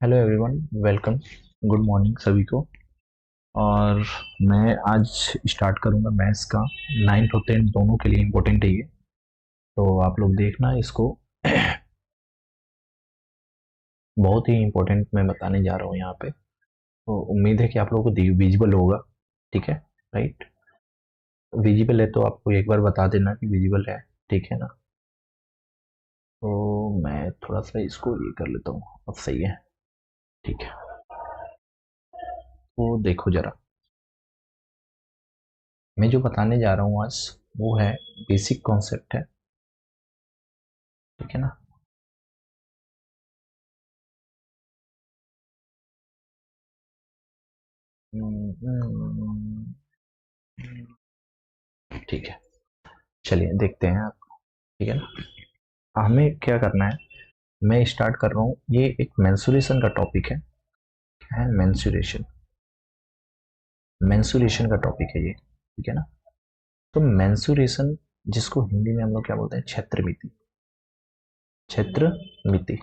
Hello everyone, welcome. Good morning सभी को। और मैं आज स्टार्ट करूंगा मैथ्स का। 9th और 10th दोनों के लिए इम्पोर्टेंट है ये, तो आप लोग देखना इसको। बहुत ही इम्पोर्टेंट मैं बताने जा रहा हूँ यहाँ पे, तो उम्मीद है कि आप लोगों को विजिबल होगा। ठीक है, राइट। विजिबल है तो आपको एक बार बता देना कि विजिबल है, ठीक है ना। तो मैं थोड़ा सा इसको ये कर लेता हूँ, अब सही है। ठीक है, तो देखो जरा, मैं जो बताने जा रहा हूँ आज वो है बेसिक कॉन्सेप्ट है, ठीक है ना। ठीक है, चलिए देखते हैं आप। ठीक है ना, हमें क्या करना है। मैं स्टार्ट कर रहा हूँ, ये एक मेंसुरेशन का टॉपिक है मेंसुरेशन। मेंसुरेशन का टॉपिक है ये, ठीक है ना। तो मेंसुरेशन, जिसको हिंदी में हम लोग क्या बोलते हैं, क्षेत्र मिति। क्षेत्र मिति,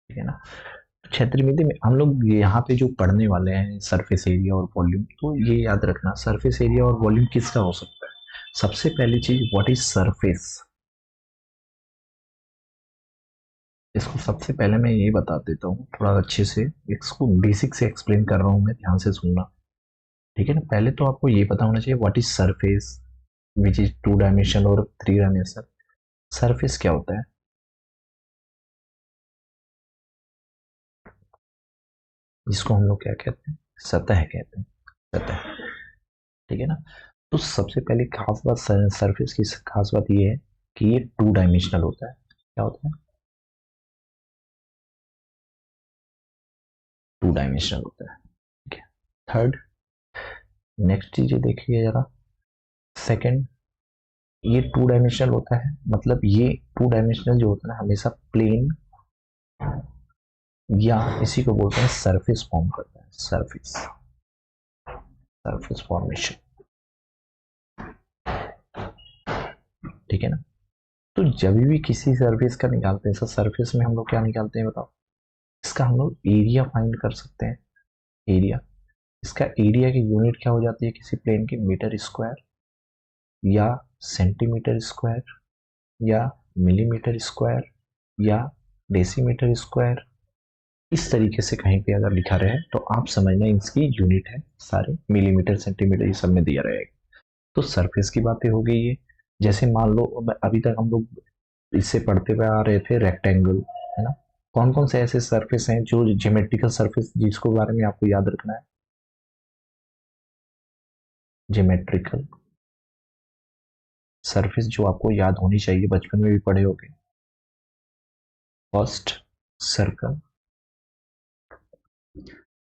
ठीक है ना। क्षेत्र मिति में हम लोग यहाँ पे जो पढ़ने वाले हैं सरफेस एरिया और वॉल्यूम, तो ये याद रखना सरफेस एरिया और वॉल्यूम किसका हो सकता है। सबसे पहली चीज, व्हाट इज सरफेस। इसको सबसे पहले मैं ये बता देता हूँ थोड़ा अच्छे से। इसको बेसिक से एक्सप्लेन कर रहा हूँ मैं, ध्यान से सुनना। ठीक है ना, पहले तो आपको ये पता होना चाहिए what is surface, which is 2 dimensional और 3 डायमेंशनल। सरफेस क्या होता है, जिसको हम लोग क्या कहते हैं, सतह कहते हैं, सतह। ठीक है ना। तो सबसे पहले खास बात सरफेस की खास बात ये है कि ये 2 डायमेंशनल होता है। क्या होता है, 2 डायमेंशनल होता है। ठीक है। थर्ड, नेक्स्ट चीज देखिए जरा। सेकंड, ये 2 डायमेंशनल होता है, मतलब ये 2 डायमेंशनल जो होता है ना, हमेशा प्लेन या इसी को बोलते हैं सरफेस फॉर्म करता है। सरफेस, सरफेस फॉर्मेशन, ठीक है ना। तो जब भी किसी सरफेस का निकालते हैं, सरफेस में हम लोग क्या निकालते हैं बताओ। इसका हम लोग एरिया फाइंड कर सकते हैं। एरिया, इसका एरिया की यूनिट क्या हो जाती है किसी प्लेन की, मीटर स्क्वायर या सेंटीमीटर स्क्वायर या मिलीमीटर स्क्वायर या डेसीमीटर स्क्वायर। इस तरीके से कहीं पे अगर लिखा रहे तो आप समझना इसकी यूनिट है, सारे मिलीमीटर सेंटीमीटर ये सब में दिया रहेगा। तो सरफेस की बातें हो गई है। जैसे मान लो अभी तक हम लोग इससे पढ़ते हुए आ रहे थे रेक्टेंगल, है ना। कौन कौन से ऐसे सरफेस हैं जो ज्योमेट्रिकल सरफेस, जिसको बारे में आपको याद रखना है। ज्योमेट्रिकल सरफेस जो आपको याद होनी चाहिए, बचपन में भी पढ़े होगे। First, circle.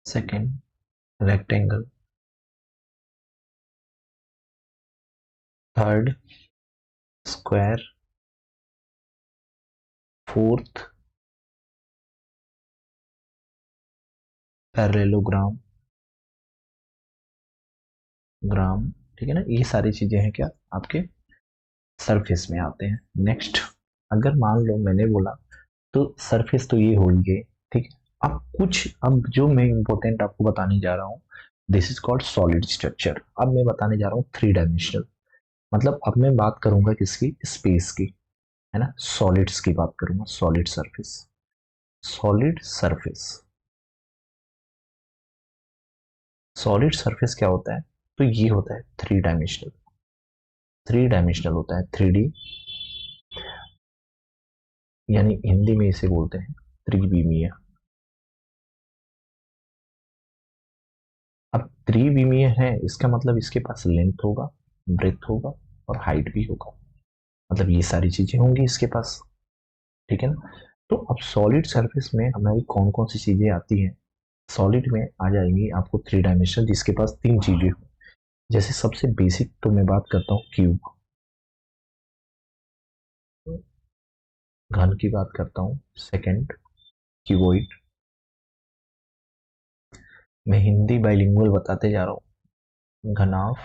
Second, rectangle. Third, square. Fourth, parallelogram, gram. ठीक है ना, ये सारी चीजें हैं क्या आपके सरफेस में आते हैं। नेक्स्ट, अगर मान लो मैंने बोला तो सरफेस तो ये हो ही गई, ठीक है। अब जो मैं इंपॉर्टेंट आपको बताने जा रहा हूँ, this is called solid structure. अब मैं बताने जा रहा हूँ 3 डायमेंशनल। मतलब अब मैं बात करूंगा किसकी, स्पेस की, है ना। सॉलिड्स की बात करूंगा, solid surface. Solid surface, solid surface क्या होता है, तो ये होता है 3 डायमेंशनल। 3 डायमेंशनल होता है, 3D, यानी हिंदी में इसे बोलते हैं त्रिविमीय। अब त्रिविमीय है, इसका मतलब इसके पास लेंथ होगा, ब्रेथ होगा और हाइट भी होगा। मतलब ये सारी चीजें होंगी इसके पास, ठीक है ना। तो अब सॉलिड सरफेस में हमारी कौन कौन सी चीजें आती हैं। सॉलिड में आ जाएंगी आपको 3 डायमेंशन, जिसके पास 3 चीजें हो। जैसे सबसे बेसिक तो मैं बात करता हूँ क्यूब, घन की बात करता हूँ। Second, cuboid. मैं हिंदी बाइलिंगुअल बताते जा रहा हूँ। घनाभ,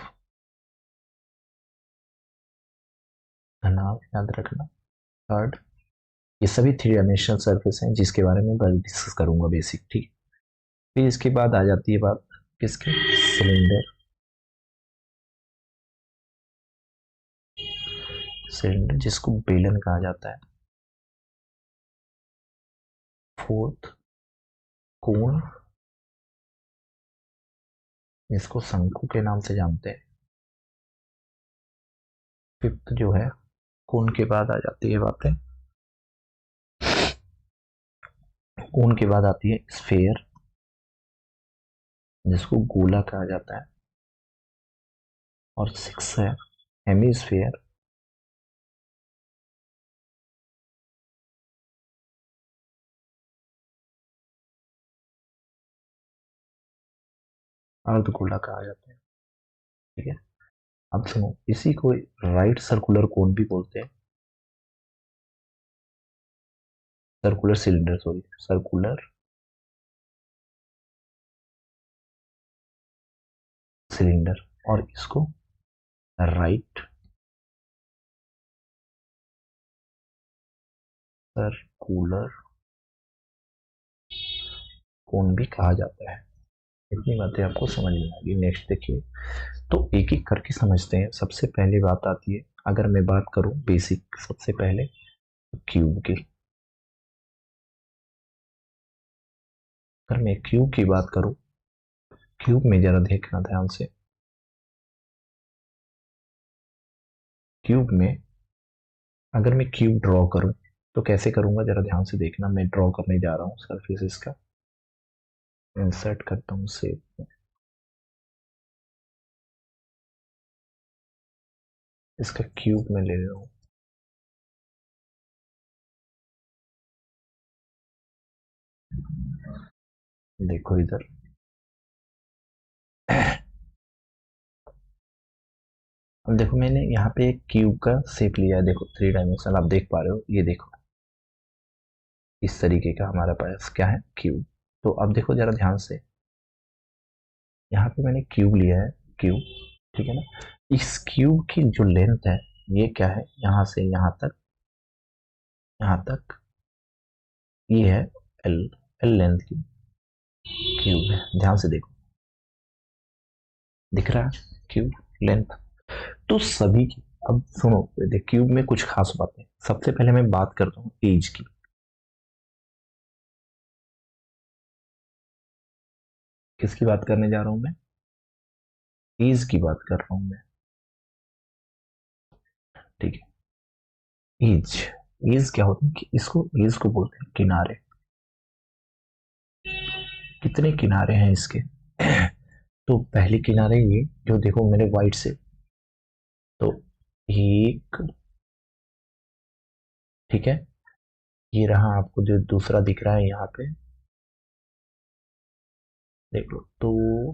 घनाभ याद रखना। थर्ड, ये सभी थ्री डायमेंशनल सरफेस हैं जिसके बारे में बस डिस्कस करूंगा बेसिक, ठीक। फिर इसके बाद आ जाती है बात किसकी, सिलेंडर। सिलेंडर जिसको बेलन कहा जाता है। फोर्थ, कोन, जिसको शंकु के नाम से जानते हैं। फिफ्थ जो है, कोन के बाद आ जाती है बातें, कोन के बाद आती है स्फेयर, जिसको गोला कहा जाता है। और सिक्स है हेमीस्फेयर, अर्धगोला कहा जाता है, ठीक है। अब सुनो, इसी को राइट सर्कुलर कोन भी बोलते हैं, circular cylinder, sorry circular cylinder. और इसको राइट सर्कुलर कोन भी कहा जाता है। इतनी बातें आपको समझ में आ गई। नेक्स्ट देखिए, तो एक एक करके समझते हैं। सबसे पहले बात आती है, अगर मैं बात करूं बेसिक, सबसे पहले क्यूब की। अगर मैं क्यूब की बात करूं, क्यूब में जरा देखना ध्यान से। क्यूब में अगर मैं क्यूब ड्रॉ करूं तो कैसे करूंगा, जरा ध्यान से देखना। मैं ड्रॉ करने जा रहा हूं सरफेस इसका, इंसर्ट करता हूं सेव, इसका क्यूब में ले रहा हूं। देखो इधर, अब देखो मैंने यहाँ पे एक क्यूब का शेप लिया है, देखो थ्री डायमेंशनल, आप देख पा रहे हो, ये देखो इस तरीके का हमारे पास क्या है, क्यूब। तो अब देखो जरा ध्यान से, यहाँ पे मैंने क्यूब लिया है, क्यूब, ठीक है ना। इस क्यूब की जो लेंथ है, ये क्या है, यहाँ से यहाँ तक, यहाँ तक ये है एल, एल लेंथ की क्यूब है। ध्यान से देखो, दिख रहा है क्यूब लेंथ। तो सभी की, अब सुनो, देख क्यूब में कुछ खास बातें। सबसे पहले मैं बात करता हूँ एज की। किसकी बात करने जा रहा हूं मैं, एज की बात कर रहा हूं मैं, ठीक है। एज, एज क्या होता है कि इसको, एज को बोलते हैं किनारे। कितने किनारे हैं इसके तो पहले किनारे ये जो देखो मैंने व्हाइट से, तो एक, ठीक है। ये रहा आपको जो दूसरा दिख रहा है यहाँ पे, देख लो, दो,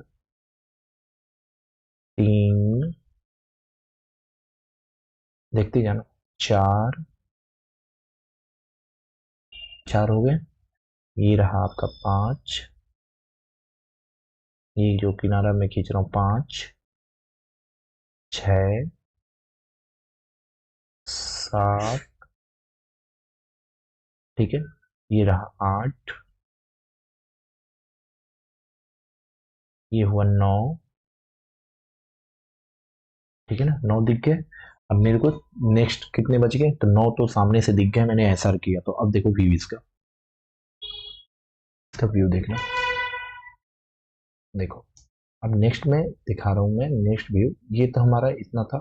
तीन, देखते जाना, चार, चार हो गए। ये रहा आपका पांच, ये जो किनारा मैं खींच रहा हूँ पांच, छ, सात, ठीक है। ये रहा आठ, ये हुआ नौ, ठीक है ना, नौ दिख गए। अब मेरे को नेक्स्ट कितने बच गए, तो नौ तो सामने से दिख गए, मैंने एसआर किया, तो अब देखो व्यू इसका, इसका व्यू देखना, देखो। अब नेक्स्ट में दिखा रहा हूं मैं, नेक्स्ट व्यू, ये तो हमारा इतना था,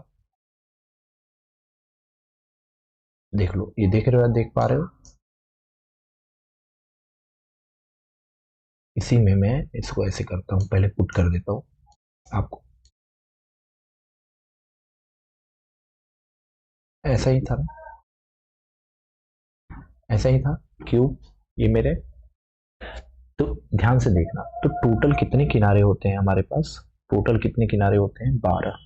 देख लो, ये देख रहे हो, देख पा रहे हो। इसी में मैं इसको ऐसे करता हूँ, पहले पुट कर देता हूँ आपको, ऐसा ही था ना, ऐसा ही था क्यूब, ये मेरे, तो ध्यान से देखना, तो टोटल कितने किनारे होते हैं हमारे पास, टोटल कितने किनारे होते हैं, 12।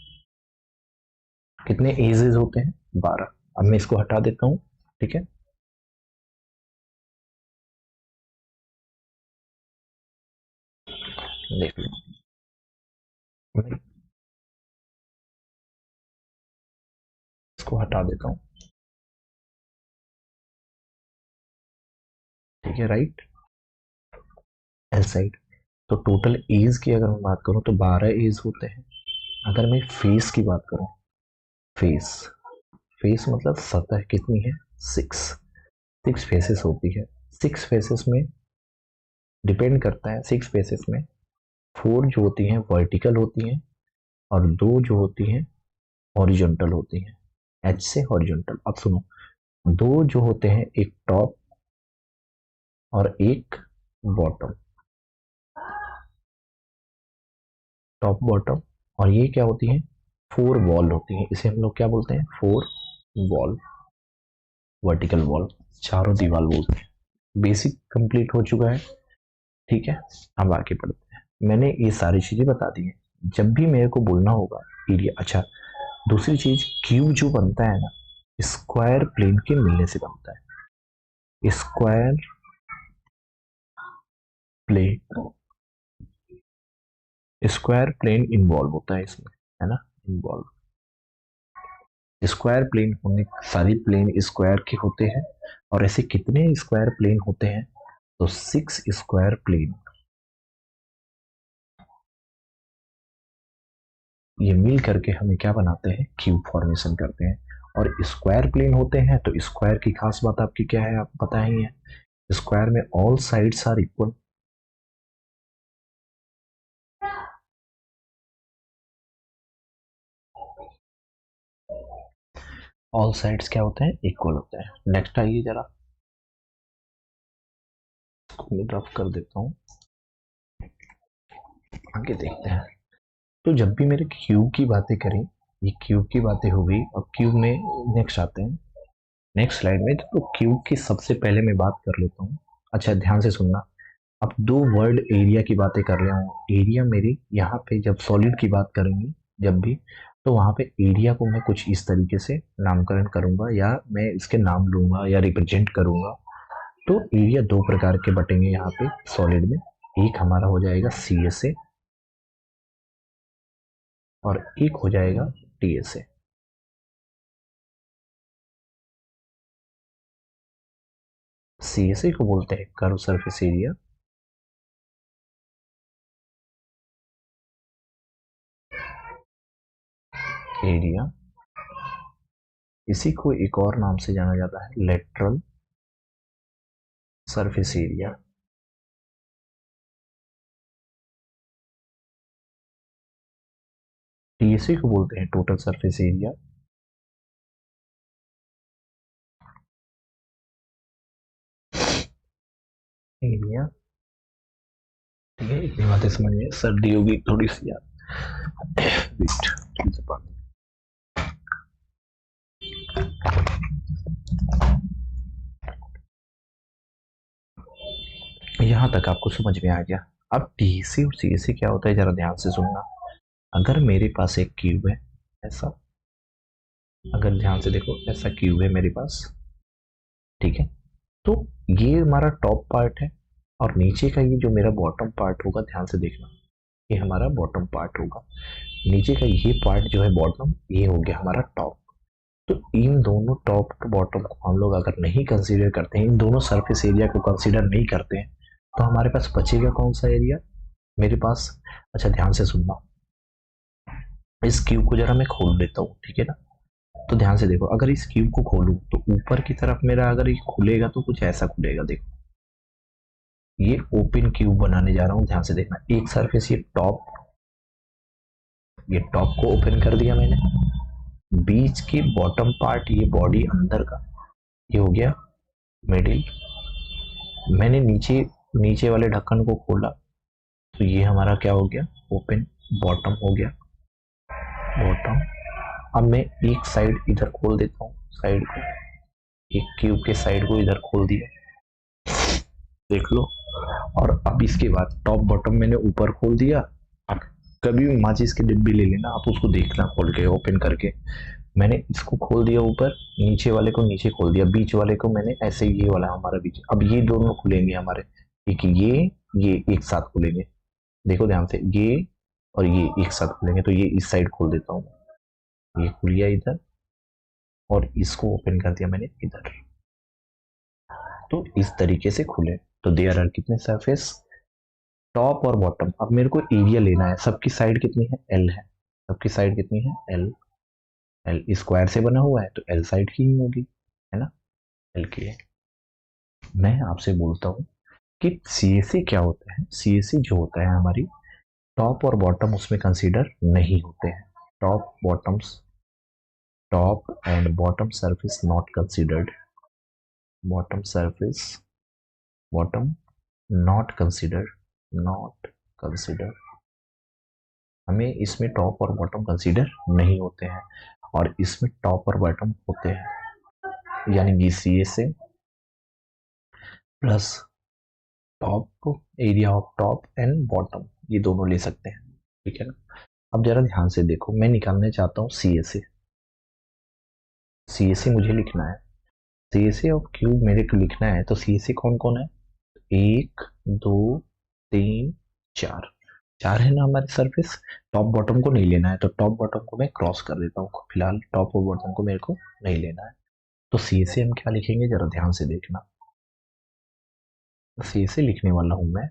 कितने एजेस होते हैं, 12। अब मैं इसको हटा देता हूँ, ठीक है। देख लो, मैं इसको हटा देता हूँ, ठीक है, राइट, एल साइड। तो टोटल एज की अगर मैं बात करूं तो 12 एज होते हैं। अगर मैं फेस की बात करूं, फेस, फेस मतलब सतह कितनी है, 6, 6 फेसेस होती है। 6 फेसेस में डिपेंड करता है, 6 फेसेस में 4 जो होती हैं वर्टिकल होती हैं और 2 जो होती हैं हॉरिजॉन्टल होती हैं, एच से हॉरिजॉन्टल। अब सुनो, 2 जो होते हैं एक टॉप और एक बॉटम, टॉप बॉटम, और ये क्या होती हैं, 4 वॉल होती हैं। इसे हम लोग क्या बोलते हैं, 4 वॉल, वर्टिकल वॉल, चारों दीवार बोलते हैं। बेसिक कंप्लीट हो चुका है, ठीक है। अब आगे बढ़ते हैं। मैंने ये सारी चीजें बता दी हैं। जब भी मेरे को बोलना होगा एरिया, अच्छा दूसरी चीज, क्यूब जो बनता है ना, स्क्वायर प्लेन के मिलने से बनता है। Square plane, square plane involve होता है इसमें, है ना, इन्वॉल्व। स्क्वायर प्लेन होने, सारी प्लेन स्क्वायर के होते हैं। और ऐसे कितने स्क्वायर प्लेन होते हैं, तो 6 स्क्वायर प्लेन, ये मिल करके हमें क्या बनाते हैं, क्यूब फॉर्मेशन करते हैं। और स्क्वायर प्लेन होते हैं तो स्क्वायर की खास बात आपकी क्या है, आप पता ही है, स्क्वायर में all sides are equal. All sides क्या होते हैं, इक्वल होते हैं। नेक्स्ट आइए जरा, मैं रफ कर देता हूँ, आगे देखते हैं। तो जब भी मेरे क्यूब की बातें करें, ये क्यूब की बातें हो गई, अब क्यूब में नेक्स्ट आते हैं, नेक्स्ट स्लाइड में। तो क्यूब की सबसे पहले मैं बात कर लेता हूँ। अच्छा ध्यान से सुनना, अब 2 वर्ड एरिया की बातें कर रहा हूँ। एरिया मेरी यहाँ पे जब सॉलिड की बात करेंगे जब भी, तो वहाँ पे एरिया को मैं कुछ इस तरीके से नामकरण करूंगा, या मैं इसके नाम लूंगा या रिप्रेजेंट करूंगा। तो एरिया 2 प्रकार के बटेंगे यहाँ पे सॉलिड में। एक हमारा हो जाएगा सी एस ए और एक हो जाएगा T S A. C S A को बोलते हैं कर्व सरफेस एरिया, एरिया। इसी को एक और नाम से जाना जाता है लेटरल सरफेस एरिया। टीएसए को बोलते हैं टोटल सरफेस एरिया। एरिया, ठीक है, इतनी बातें समझ में, सर्दी होगी थोड़ी सी यार, वेट, यहां तक आपको समझ में आ गया। अब टीएसए और सीएसए क्या होता है, जरा ध्यान से सुनना। अगर मेरे पास एक क्यूब है ऐसा, अगर ध्यान से देखो ऐसा क्यूब है मेरे पास, ठीक है, तो ये हमारा टॉप पार्ट है, और नीचे का ये जो मेरा बॉटम पार्ट होगा, ध्यान से देखना, ये हमारा बॉटम पार्ट होगा। नीचे का ये पार्ट जो है बॉटम, ये हो गया हमारा टॉप। तो इन दोनों टॉप बॉटम को हम लोग अगर नहीं कंसीडर करते हैं, इन दोनों सरफेस एरिया को कंसीडर नहीं करते हैं, तो हमारे पास बचेगा कौन सा एरिया मेरे पास। अच्छा ध्यान से सुनना, इस क्यूब को जरा मैं खोल देता हूँ, ठीक है ना। तो ध्यान से देखो, अगर इस क्यूब को खोलूं तो ऊपर की तरफ मेरा अगर ये खुलेगा तो कुछ ऐसा खुलेगा, देखो ये ओपन क्यूब बनाने जा रहा हूँ। ध्यान से देखना, एक सरफेस ये टॉप, ये टॉप को ओपन कर दिया मैंने, बीच की बॉटम पार्ट ये बॉडी अंदर का, ये हो गया मिडिल। मैंने नीचे, नीचे वाले ढक्कन को खोला तो ये हमारा क्या हो गया, ओपन बॉटम हो गया, बॉटम। अब मैं एक साइड इधर खोल देता हूँ, साइड को, एक क्यूब के साइड को इधर खोल दिया, देख लो। और अब इसके बाद टॉप बॉटम मैंने ऊपर खोल दिया। अब कभी भी माचिस की डिब्बी ले लेना, आप उसको देखना खोल के, ओपन करके। मैंने इसको खोल दिया ऊपर, नीचे वाले को नीचे खोल दिया, बीच वाले को मैंने ऐसे, ये वाला हमारा बीच। अब ये दोनों खुलेंगे हमारे, एक ये एक साथ खुलेंगे, देखो ध्यान से, ये और ये एक साथ खुलेंगे। तो ये इस साइड खोल देता हूँ, ये खुल गया इधर, और इसको ओपन कर दिया मैंने इधर। तो इस तरीके से खुले, तो देयर आर कितने सरफेस, टॉप और बॉटम। अब मेरे को एरिया लेना है, सबकी साइड कितनी है, एल है, सबकी साइड कितनी है, एल। एल स्क्वायर से बना हुआ है तो एल साइड की ही होगी, है ना, एल की है। मैं आपसे बोलता हूँ कि सीएसए क्या होता है। सीएसए जो होता है हमारी टॉप और बॉटम उसमें कंसीडर नहीं होते हैं। Top bottoms, top and bottom surface not considered, bottom surface, bottom not consider, not consider. हमें इसमें टॉप और बॉटम कंसीडर नहीं होते हैं, और इसमें टॉप और बॉटम होते हैं, यानी कि सी ए से plus top, area of top and bottom, ये दोनों ले सकते हैं, ठीक है ना। अब जरा ध्यान से देखो, मैं निकालने चाहता हूँ सी ए से, सी ए से मुझे लिखना है, सी ए से ऑफ क्यूब मेरे को लिखना है, तो सी ए से कौन कौन है, एक, दो, तीन, चार, चार है ना हमारे सरफेस। टॉप बॉटम को नहीं लेना है, तो टॉप बॉटम को मैं क्रॉस कर देता हूँ, फिलहाल टॉप और बॉटम को मेरे को नहीं लेना है। तो सी से हम क्या लिखेंगे, जरा ध्यान से देखना। सी से लिखने वाला हूं मैं,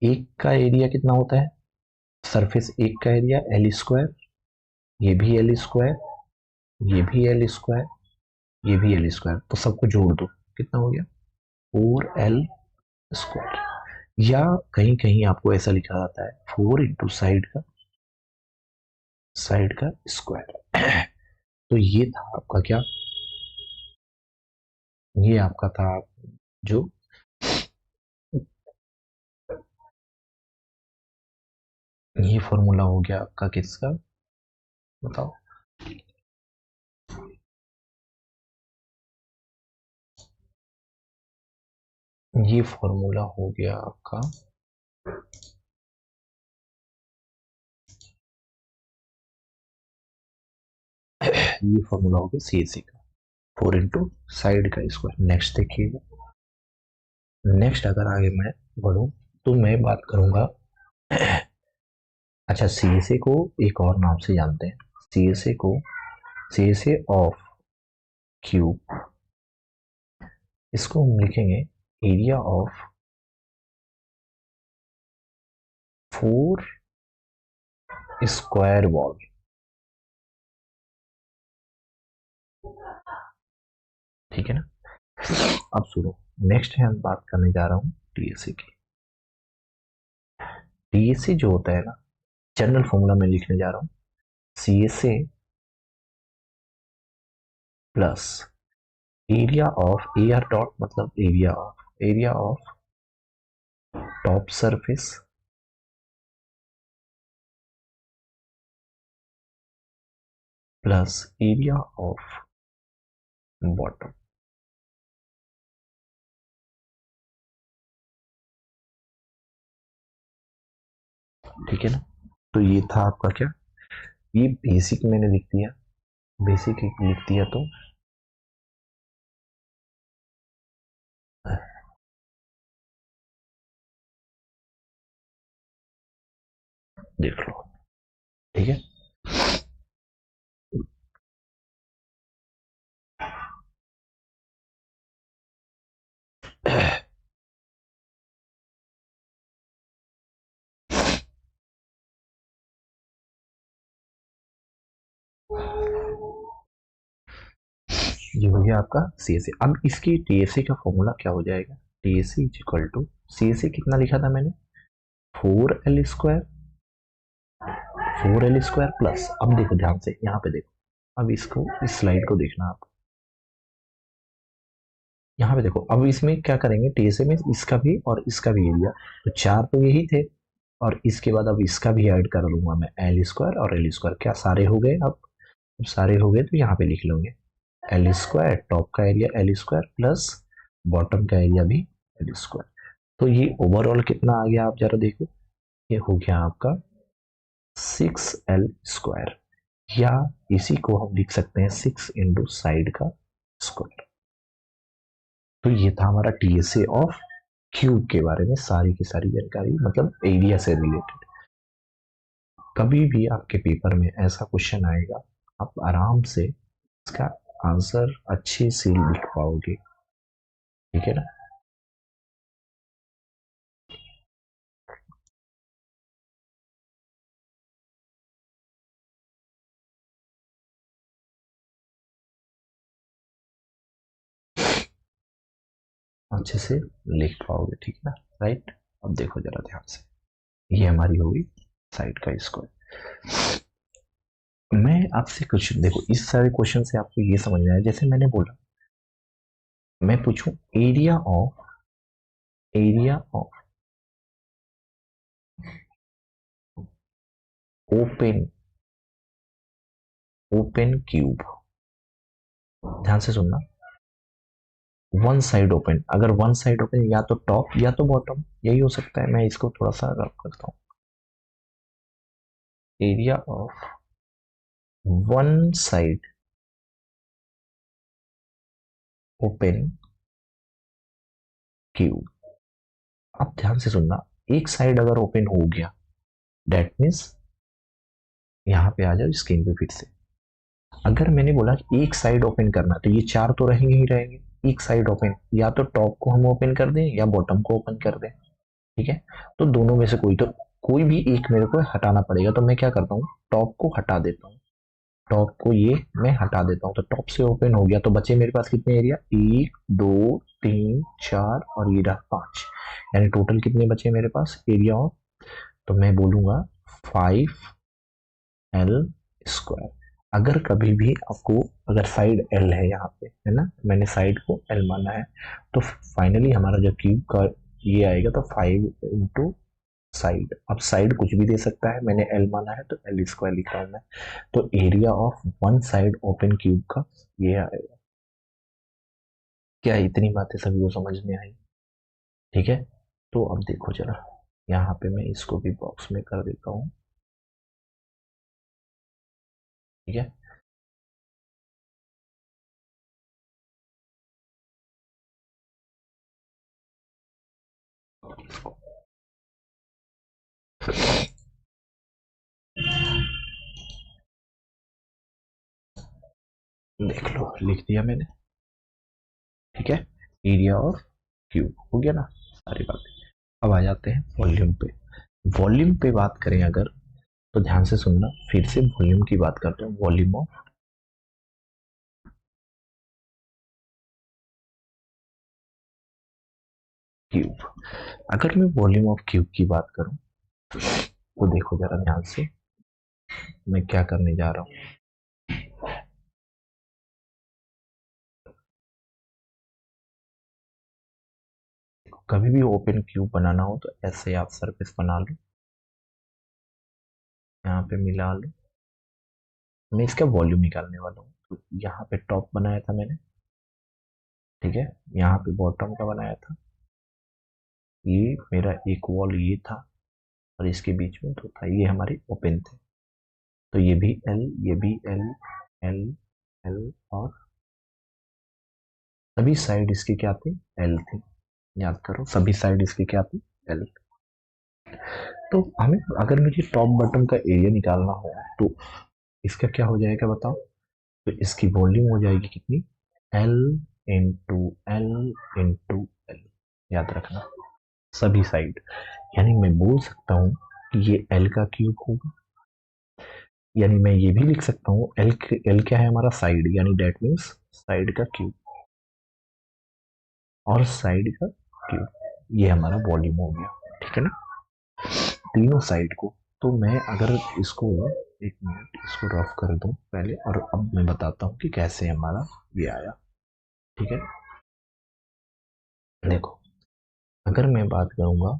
एक का एरिया कितना होता है, सरफेस एक का एरिया एल स्क्वायर, ये भी एल स्क्वायर, ये भी एल स्क्वायर, ये भी एल स्क्वायर, तो सबको जोड़ दो, कितना हो गया, 4L स्क्वायर। या कहीं कहीं आपको ऐसा लिखा जाता है 4 इंटू साइड का, साइड का स्क्वायर। तो ये था आपका क्या, ये आपका था जो, ये फॉर्मूला हो गया आपका किसका, बताओ, ये फॉर्मूला हो गया आपका, ये फॉर्मूला हो गया सी एस सी का, 4 इंटू साइड का स्क्वायर। नेक्स्ट देखिएगा, नेक्स्ट अगर आगे मैं बढ़ूं तो मैं बात करूंगा, अच्छा सी एस ए को एक और नाम से जानते हैं, सी एस ए को, C S A of cube, इसको हम लिखेंगे एरिया ऑफ 4 स्क्वायर वॉल, ठीक है ना। अब सुनो, नेक्स्ट है, हम बात करने जा रहा हूं टीएसए की। टीएसए जो होता है ना, जनरल फॉर्मूला में लिखने जा रहा हूं, C S A plus area of, A R dot मतलब area of, area of top surface plus area of bottom, ठीक है ना। तो ये था आपका क्या, ये बेसिक मैंने लिख दिया, बेसिक लिख दिया, तो देख लो, ठीक है। ये हो गया आपका सी एस सी। अब इसकी टी एस सी का फॉर्मूला क्या हो जाएगा, T S C is equal to, C S C कितना लिखा था मैंने, 4L square, 4L square plus, अब देखो ध्यान से यहाँ पे देखो, अब इसको, इस स्लाइड को देखना आप, यहाँ पे देखो, अब इसमें क्या करेंगे, टीएसए में इसका भी और इसका भी एरिया, तो चार तो यही थे, और इसके बाद अब इसका भी ऐड कर लूंगा मैं, एल स्क्वायर और एल स्क्वायर, क्या सारे हो गए, अब सारे हो गए तो यहाँ पे लिख लोगे एल स्क्वायर, टॉप का area L square plus bottom का एरिया भी एल स्क्वायर। तो ये ओवरऑल कितना आ गया, आप जरा देखो, ये हो गया आपका 6L स्क्वायर, या इसी को हम लिख सकते हैं 6 इंटू साइड का स्क्वायर। तो ये था हमारा टीएसए ऑफ क्यूब के बारे में सारी की सारी जानकारी, मतलब एरिया से रिलेटेड। कभी भी आपके पेपर में ऐसा क्वेश्चन आएगा, आप आराम से इसका आंसर अच्छे से लिख पाओगे, ठीक है ना। अच्छे से लिख पाओगे, ठीक है ना। राइट, अब देखो जरा ध्यान से, ये हमारी होगी साइड का स्क्वायर। मैं आपसे कुछ देखो, इस सारे क्वेश्चन से आपको ये समझ में आया, जैसे मैंने बोला मैं पूछूं area of open open cube, ध्यान से सुनना। वन साइड ओपन, अगर वन साइड ओपन या तो टॉप या तो बॉटम, यही हो सकता है। मैं इसको थोड़ा सा रफ करता हूँ। Area of one side open cube. अब ध्यान से सुनना, एक साइड अगर ओपन हो गया दैट मीन्स, यहां पे आ जाओ स्क्रीन पे फिर से। अगर मैंने बोला कि एक साइड ओपन करना, तो ये चार तो रहेंगे ही रहेंगे। एक साइड ओपन, या तो टॉप को हम ओपन कर दें या बॉटम को ओपन कर दें, ठीक है। तो दोनों में से कोई भी एक मेरे को हटाना पड़ेगा। तो मैं क्या करता हूँ, टॉप को हटा देता हूँ। टॉप को ये मैं हटा देता हूँ, तो टॉप से ओपन हो गया। तो बचे मेरे पास कितने एरिया, एक दो तीन चार और ये रहा पांच, यानी टोटल कितने बचे मेरे पास एरिया ऑफ। तो मैं बोलूंगा 5L²। अगर कभी भी आपको, अगर साइड L है यहाँ पे, है ना, मैंने साइड को L माना है, तो फाइनली हमारा जो क्यूब का ये आएगा, तो 5 × साइड। अब साइड कुछ भी दे सकता है, मैंने L माना है तो L² लिखा हूं मैं। तो area of one side open cube का ये आएगा। क्या इतनी बातें सभी को समझ में आई, ठीक है। तो अब देखो जरा, यहाँ पे मैं इसको भी बॉक्स में कर देता हूँ, ठीक है। देख लो, लिख दिया मैंने, ठीक है। एरिया ऑफ क्यूब हो गया ना, सारी बातें। अब आ जाते हैं वॉल्यूम पे। वॉल्यूम पे बात करें अगर, तो ध्यान से सुनना, फिर से वॉल्यूम की बात करते हैं। Volume of cube. अगर मैं वॉल्यूम ऑफ क्यूब की बात करूं, तो देखो जरा ध्यान से, मैं क्या करने जा रहा हूं। कभी भी ओपन क्यूब बनाना हो तो ऐसे आप सरफेस बना लो, यहाँ पे मिला लो। मैं इसका वॉल्यूम निकालने वाला हूँ। तो यहाँ पे टॉप बनाया था मैंने, ठीक है। यहाँ पे बॉटम का बनाया था, ये मेरा एक वॉल ये था, और इसके बीच में तो था, ये हमारे ओपन थे। तो ये भी एल, ये भी एल, एल, एल, और सभी साइड इसके क्या थे, एल थे। याद करो, सभी साइड इसके क्या थे, एल। तो हमें अगर मुझे टॉप बॉटम का एरिया निकालना हो, तो इसका क्या हो जाएगा बताओ। तो इसकी वॉल्यूम हो जाएगी कितनी, एल इंटू एल। याद रखना, सभी साइड। यानी मैं बोल सकता हूँ कि ये एल का क्यूब होगा, यानी मैं ये भी लिख सकता हूँ एल, एल क्या है हमारा, साइड, यानी डेट मीन्स साइड का क्यूब, और साइड का क्यूब, ये हमारा वॉल्यूम हो गया, ठीक है ना, तीनों साइड को। तो मैं अगर इसको, एक मिनट इसको रफ कर दूं पहले, और अब मैं बताता हूँ कि कैसे हमारा ये आया, ठीक है। देखो, अगर मैं बात करूंगा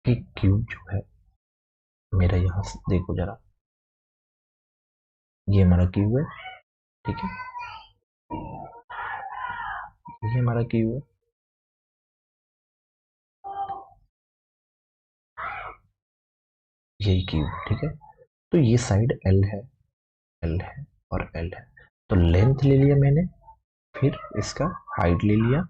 कि क्यूब जो है मेरा, यहाँ से देखो जरा, ये हमारा क्यूब है, ठीक है। ये हमारा क्यूब है, यही क्यूब, ठीक है। तो ये साइड एल है, एल है और एल है। तो लेंथ ले लिया मैंने, फिर इसका हाइट ले लिया,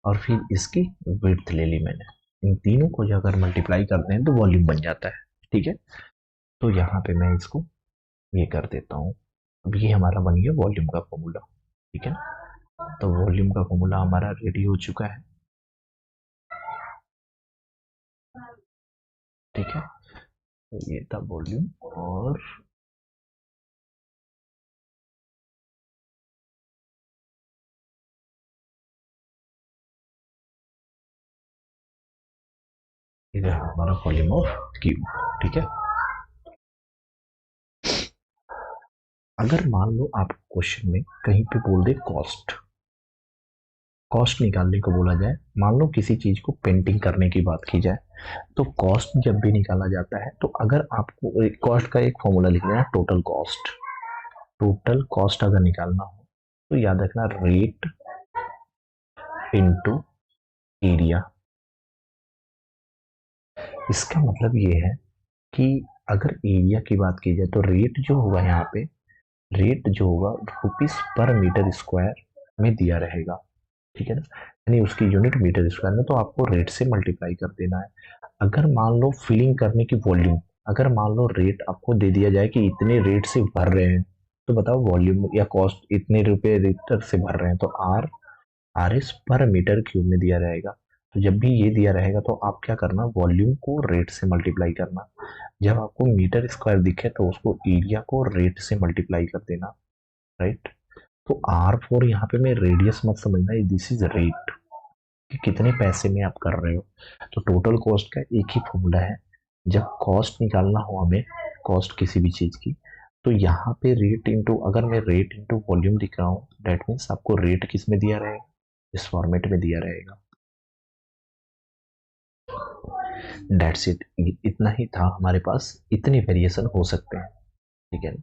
और फिर इसकी विड्थ ले ली मैंने। इन तीनों को जो अगर मल्टीप्लाई करते हैं तो वॉल्यूम बन जाता है, ठीक है। तो यहाँ पे मैं इसको ये कर देता हूँ, अब ये हमारा बन गया वॉल्यूम का फॉर्मूला, ठीक है ना। तो वॉल्यूम का फॉर्मूला हमारा रेडी हो चुका है, ठीक है। तो ये था वॉल्यूम, और ये रहा हमारा वॉल्यूम ऑफ क्यूब, ठीक है। अगर मान लो आपको क्वेश्चन में कहीं पे बोल दे कॉस्ट, कॉस्ट निकालने को बोला जाए, मान लो किसी चीज को पेंटिंग करने की बात की जाए, तो कॉस्ट जब भी निकाला जाता है, तो अगर आपको कॉस्ट का एक फॉर्मूला लिख देना, टोटल कॉस्ट। टोटल कॉस्ट अगर निकालना हो तो याद रखना रेट इनटू एरिया। इसका मतलब ये है कि अगर एरिया की बात की जाए तो रेट जो होगा यहाँ पे, रेट जो होगा रुपीस पर मीटर स्क्वायर में दिया रहेगा, ठीक है ना। यानी उसकी यूनिट मीटर स्क्वायर में, तो आपको रेट से मल्टीप्लाई कर देना है। अगर मान लो फिलिंग करने की वॉल्यूम, अगर मान लो रेट आपको दे दिया जाए कि इतने रेट से भर रहे हैं, तो बताओ वॉल्यूम या कॉस्ट इतने रुपए लीटर से भर रहे हैं, तो आर आर एस पर मीटर क्यूब में दिया रहेगा। तो जब भी ये दिया रहेगा तो आप क्या करना, वॉल्यूम को रेट से मल्टीप्लाई करना। जब आपको मीटर स्क्वायर दिखे तो उसको एरिया को रेट से मल्टीप्लाई कर देना, राइट। तो आर फोर यहाँ पे मैं रेडियस मत समझना, दिस इज रेट, कि कितने पैसे में आप कर रहे हो। तो टोटल कॉस्ट का एक ही फॉर्मूला है, जब कॉस्ट निकालना हो हमें, कॉस्ट किसी भी चीज की, तो यहाँ पे रेट इंटू, अगर मैं रेट इंटू वॉल्यूम लिख रहा हूँ, डेट मीन्स आपको रेट किस में दिया रहेगा, इस फॉर्मेट में दिया रहेगा। डेट्स इट, इतना ही था हमारे पास, इतने वेरिएशन हो सकते हैं, ठीक है।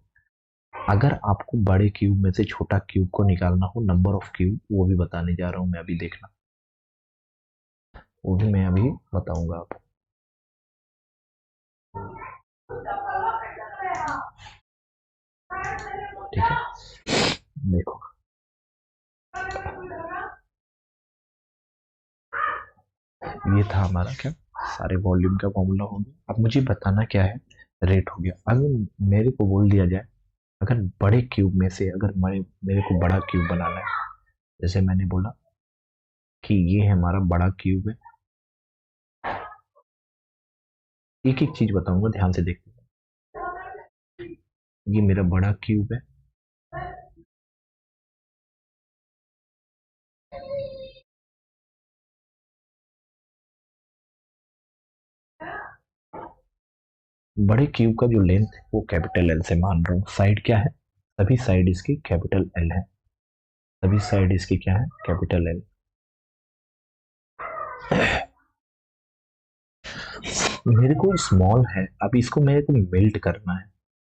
अगर आपको बड़े क्यूब में से छोटा क्यूब को निकालना हो, नंबर ऑफ क्यूब, वो भी बताने जा रहा हूं मैं अभी, देखना, वो भी मैं अभी बताऊंगा आपको, ठीक है। देखो, ये था हमारा क्या, सारे वॉल्यूम का फॉर्मूला हो गया। अब मुझे बताना क्या है, रेट हो गया। अगर मेरे को बोल दिया जाए, अगर बड़े क्यूब में से, अगर मेरे को बड़ा क्यूब बनाना है, जैसे मैंने बोला कि ये हमारा बड़ा क्यूब है, एक एक चीज बताऊंगा, ध्यान से देखते हैं। ये मेरा बड़ा क्यूब है, बड़े क्यूब का जो लेंथ है वो कैपिटल एल से मान रहा हूँ, साइड क्या है, सभी साइड इसकी कैपिटल एल है, सभी साइड इसकी क्या है, कैपिटल एल। मेरे को स्मॉल है, अभी इसको मेरे को मेल्ट करना है,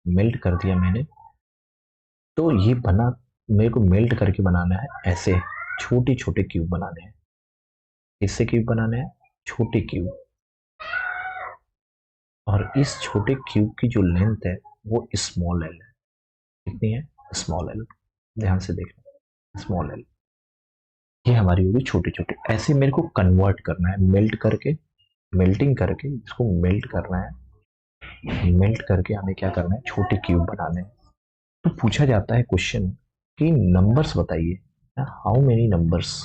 मेल्ट कर दिया मैंने, तो ये बना, मेरे को मेल्ट करके बनाना है ऐसे, छोटे छोटे क्यूब बनाने हैं। किससे क्यूब बनाने हैं, छोटे क्यूब। और इस छोटे क्यूब की जो लेंथ है वो स्मॉल एल है, कितनी है, स्मॉल एल। ध्यान से देखना, स्मॉल एल, ये हमारी होगी छोटे छोटे। ऐसे मेरे को कन्वर्ट करना है, मेल्ट करके, मेल्टिंग करके इसको मेल्ट करना है, मेल्ट करके हमें क्या करना है, छोटे क्यूब बनाने हैं। तो पूछा जाता है क्वेश्चन कि नंबर्स बताइए, how many numbers,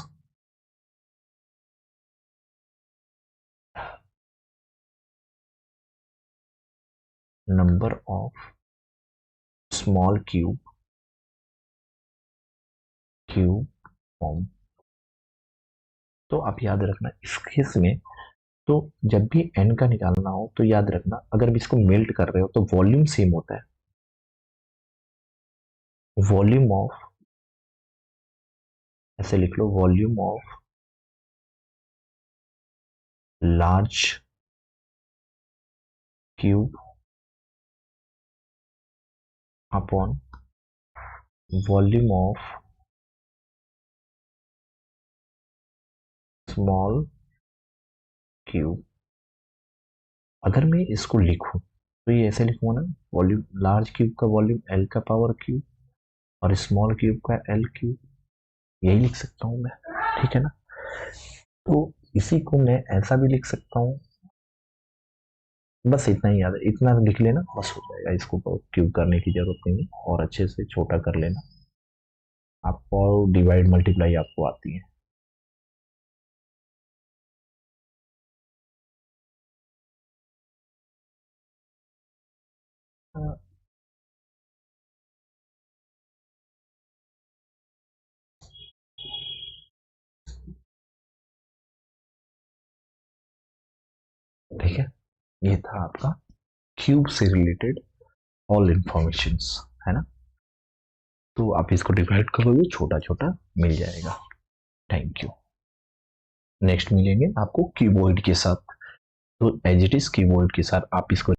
number of small cube, cube form. तो आप याद रखना इस केस में, तो जब भी एन का निकालना हो तो याद रखना, अगर भी इसको मेल्ट कर रहे हो तो वॉल्यूम सेम होता है, वॉल्यूम ऑफ, ऐसे लिख लो, volume of large cube upon volume of small cube. अगर मैं इसको लिखूं तो ये ऐसे लिखूंगा ना, वॉल्यूम लार्ज क्यूब का वॉल्यूम एल का पावर क्यूब, और स्मॉल क्यूब का एल क्यूब, यही लिख सकता हूं मैं, ठीक है ना। तो इसी को मैं ऐसा भी लिख सकता हूँ, बस इतना ही याद है, इतना लिख लेना बस हो जाएगा, इसको क्यूब करने की जरूरत नहीं है और अच्छे से छोटा कर लेना। आपको डिवाइड मल्टीप्लाई आपको आती है। ठीक है, ये था आपका क्यूब से रिलेटेड ऑल इंफॉर्मेशंस, है ना। तो आप इसको डिवाइड करोगे, छोटा छोटा मिल जाएगा। Thank you. नेक्स्ट मिलेंगे आपको कीबोर्ड के साथ। तो एज इट इज कीबोर्ड के साथ आप इसको